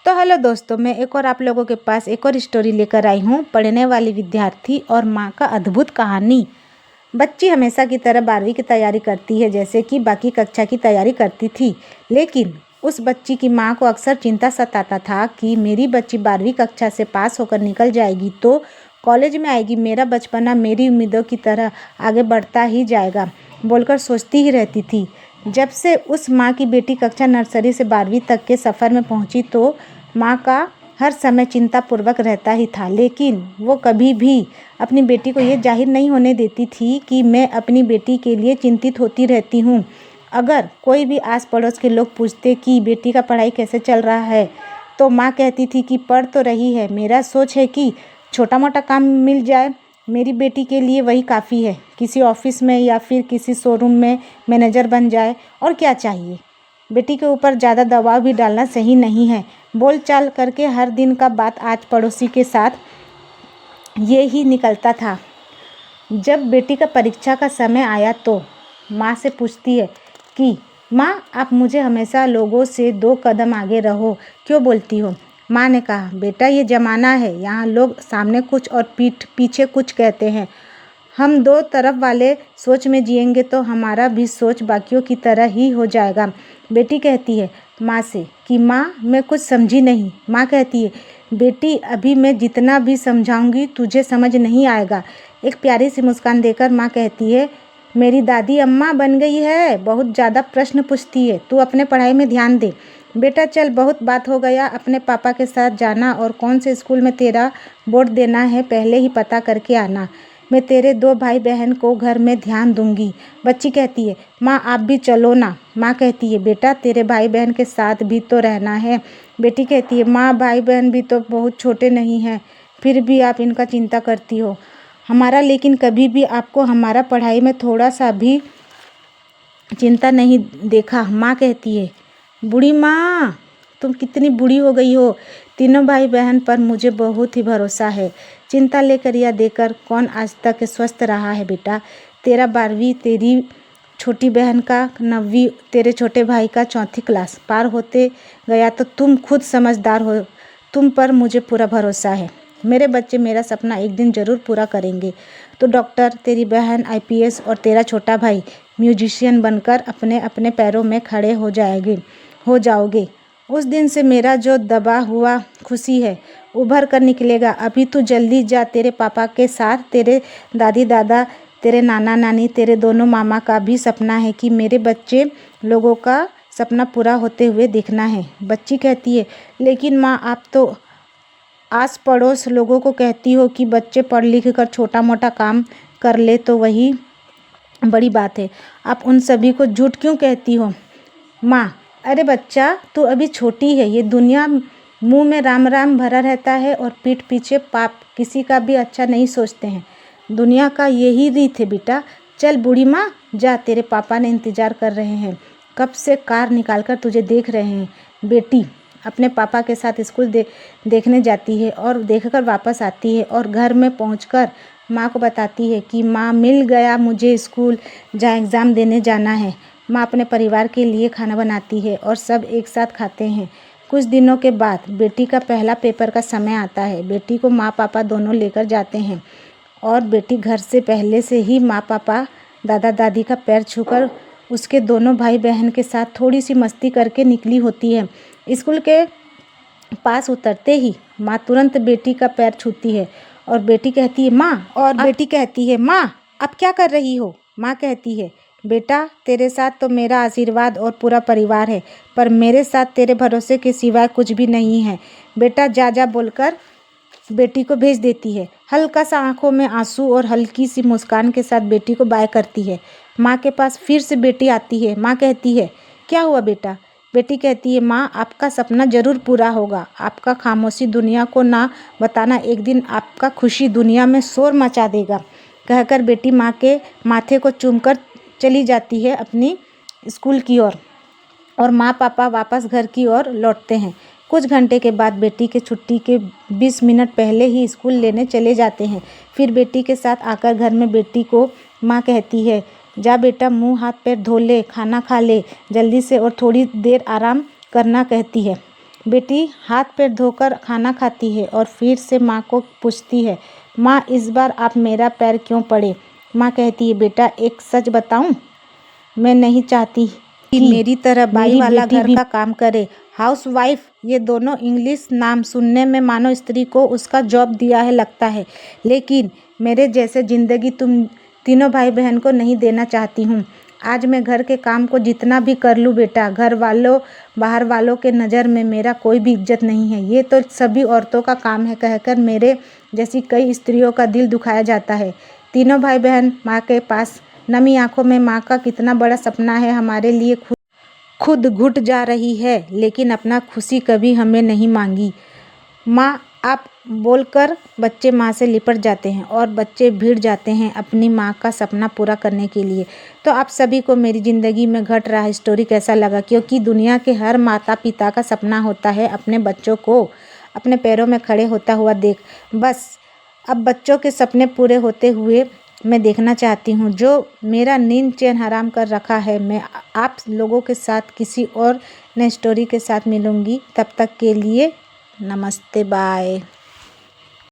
तो हेलो दोस्तों, मैं एक और आप लोगों के पास एक और स्टोरी लेकर आई हूँ। पढ़ने वाली विद्यार्थी और माँ का अद्भुत कहानी। बच्ची हमेशा की तरह 12वीं की तैयारी करती है, जैसे कि बाकी कक्षा की तैयारी करती थी। लेकिन उस बच्ची की माँ को अक्सर चिंता सताता था कि मेरी बच्ची 12वीं कक्षा से पास होकर निकल जाएगी तो कॉलेज में आएगी, मेरा बचपना मेरी उम्मीदों की तरह आगे बढ़ता ही जाएगा बोलकर सोचती ही रहती थी। जब से उस माँ की बेटी कक्षा नर्सरी से 12वीं तक के सफ़र में पहुंची तो माँ का हर समय चिंतापूर्वक रहता ही था। लेकिन वो कभी भी अपनी बेटी को ये जाहिर नहीं होने देती थी कि मैं अपनी बेटी के लिए चिंतित होती रहती हूँ। अगर कोई भी आस पड़ोस के लोग पूछते कि बेटी का पढ़ाई कैसे चल रहा है तो माँ कहती थी कि पढ़ तो रही है, मेरा सोच है कि छोटा मोटा काम मिल जाए, मेरी बेटी के लिए वही काफ़ी है। किसी ऑफिस में या फिर किसी शोरूम में मैनेजर बन जाए, और क्या चाहिए। बेटी के ऊपर ज़्यादा दबाव भी डालना सही नहीं है। बोल चाल करके हर दिन का बात आज पड़ोसी के साथ ये ही निकलता था। जब बेटी का परीक्षा का समय आया तो माँ से पूछती है कि माँ, आप मुझे हमेशा लोगों से 2 कदम आगे रहो क्यों बोलती हो। माँ ने कहा, बेटा ये ज़माना है, यहाँ लोग सामने कुछ और पीठ पीछे कुछ कहते हैं। हम 2 तरफ वाले सोच में जिएंगे तो हमारा भी सोच बाकियों की तरह ही हो जाएगा। बेटी कहती है माँ से कि माँ, मैं कुछ समझी नहीं। माँ कहती है, बेटी अभी मैं जितना भी समझाऊंगी तुझे समझ नहीं आएगा। एक प्यारी सी मुस्कान देकर माँ कहती है, मेरी दादी अम्मा बन गई है, बहुत ज़्यादा प्रश्न पूछती है, तू अपने पढ़ाई में ध्यान दे। बेटा चल, बहुत बात हो गया, अपने पापा के साथ जाना और कौन से स्कूल में तेरा बोर्ड देना है पहले ही पता करके आना। मैं तेरे 2 भाई बहन को घर में ध्यान दूंगी। बच्ची कहती है, माँ आप भी चलो ना। माँ कहती है, बेटा तेरे भाई बहन के साथ भी तो रहना है। बेटी कहती है, माँ भाई बहन भी तो बहुत छोटे नहीं हैं, फिर भी आप इनका चिंता करती हो हमारा। लेकिन कभी भी आपको हमारा पढ़ाई में थोड़ा सा भी चिंता नहीं देखा। माँ कहती है, बूढ़ी माँ तुम कितनी बूढ़ी हो गई हो। तीनों भाई बहन पर मुझे बहुत ही भरोसा है। चिंता लेकर या देकर कौन आज तक स्वस्थ रहा है बेटा। तेरा 12वीं, तेरी छोटी बहन का 9वीं, तेरे छोटे भाई का 4थी क्लास पार होते गया तो तुम खुद समझदार हो। तुम पर मुझे पूरा भरोसा है। मेरे बच्चे मेरा सपना एक दिन ज़रूर पूरा करेंगे। तो डॉक्टर, तेरी बहन IPS और तेरा छोटा भाई म्यूजिशियन बनकर अपने अपने पैरों में खड़े हो जाओगे। उस दिन से मेरा जो दबा हुआ खुशी है उभर कर निकलेगा। अभी तू जल्दी जा तेरे पापा के साथ। तेरे दादी दादा, तेरे नाना नानी, तेरे दोनों मामा का भी सपना है कि मेरे बच्चे लोगों का सपना पूरा होते हुए देखना है। बच्ची कहती है, लेकिन माँ आप तो आस पड़ोस लोगों को कहती हो कि बच्चे पढ़ लिख कर छोटा मोटा काम कर ले तो वही बड़ी बात है। आप उन सभी को झूठ क्यों कहती हो। माँ, अरे बच्चा तू अभी छोटी है, ये दुनिया मुंह में राम राम भरा रहता है और पीठ पीछे पाप। किसी का भी अच्छा नहीं सोचते हैं, दुनिया का यही रीत है बेटा। चल बूढ़ी माँ जा, तेरे पापा ने इंतज़ार कर रहे हैं, कब से कार निकाल कर तुझे देख रहे हैं। बेटी अपने पापा के साथ स्कूल देखने जाती है और देखकर वापस आती है और घर में पहुंचकर माँ को बताती है कि माँ मिल गया मुझे स्कूल जहाँ एग्ज़ाम देने जाना है। माँ अपने परिवार के लिए खाना बनाती है और सब एक साथ खाते हैं। कुछ दिनों के बाद बेटी का पहला पेपर का समय आता है। बेटी को माँ पापा दोनों लेकर जाते हैं और बेटी घर से पहले से ही माँ पापा दादा दादी का पैर छूकर उसके दोनों भाई बहन के साथ थोड़ी सी मस्ती करके निकली होती है। स्कूल के पास उतरते ही माँ तुरंत बेटी का पैर छूती है और बेटी कहती है, माँ अब क्या कर रही हो। माँ कहती है, बेटा तेरे साथ तो मेरा आशीर्वाद और पूरा परिवार है, पर मेरे साथ तेरे भरोसे के सिवाय कुछ भी नहीं है। बेटा जा जा बोलकर बेटी को भेज देती है। हल्का सा आंखों में आंसू और हल्की सी मुस्कान के साथ बेटी को बाय करती है। माँ के पास फिर से बेटी आती है। माँ कहती है, क्या हुआ बेटा। बेटी कहती है, माँ आपका सपना ज़रूर पूरा होगा। आपका खामोशी दुनिया को ना बताना एक दिन आपका खुशी दुनिया में शोर मचा देगा। कहकर बेटी माँ के माथे को चूमकर चली जाती है अपनी स्कूल की ओर और माँ पापा वापस घर की ओर लौटते हैं। कुछ घंटे के बाद बेटी के छुट्टी के 20 मिनट पहले ही स्कूल लेने चले जाते हैं। फिर बेटी के साथ आकर घर में बेटी को माँ कहती है, जा बेटा मुंह हाथ पैर धो ले, खाना खा ले जल्दी से और थोड़ी देर आराम करना कहती है। बेटी हाथ पैर धोकर खाना खाती है और फिर से माँ को पूछती है, माँ इस बार आप मेरा पैर क्यों पड़े। माँ कहती है, बेटा एक सच बताऊं, मैं नहीं चाहती कि मेरी तरह बाई वाला घर का काम करे। हाउसवाइफ ये दोनों इंग्लिश नाम सुनने में मानो स्त्री को उसका जॉब दिया है लगता है, लेकिन मेरे जैसे जिंदगी तुम तीनों भाई बहन को नहीं देना चाहती हूँ। आज मैं घर के काम को जितना भी कर लूँ बेटा, घर वालों बाहर वालों के नज़र में मेरा कोई भी इज्जत नहीं है। ये तो सभी औरतों का काम है कहकर मेरे जैसी कई स्त्रियों का दिल दुखाया जाता है। तीनों भाई बहन माँ के पास नमी आंखों में माँ का कितना बड़ा सपना है हमारे लिए खुद घुट जा रही है, लेकिन अपना खुशी कभी हमें नहीं मांगी। माँ आप बोलकर बच्चे माँ से लिपट जाते हैं और बच्चे भिड़ जाते हैं अपनी माँ का सपना पूरा करने के लिए। तो आप सभी को मेरी ज़िंदगी में घट रहा स्टोरी कैसा लगा, क्योंकि दुनिया के हर माता पिता का सपना होता है अपने बच्चों को अपने पैरों में खड़े होता हुआ देख। बस अब बच्चों के सपने पूरे होते हुए मैं देखना चाहती हूँ। जो मेरा नींद चैन हराम कर रखा है, मैं आप लोगों के साथ किसी और नई स्टोरी के साथ मिलूँगी। तब तक के लिए नमस्ते, बाय।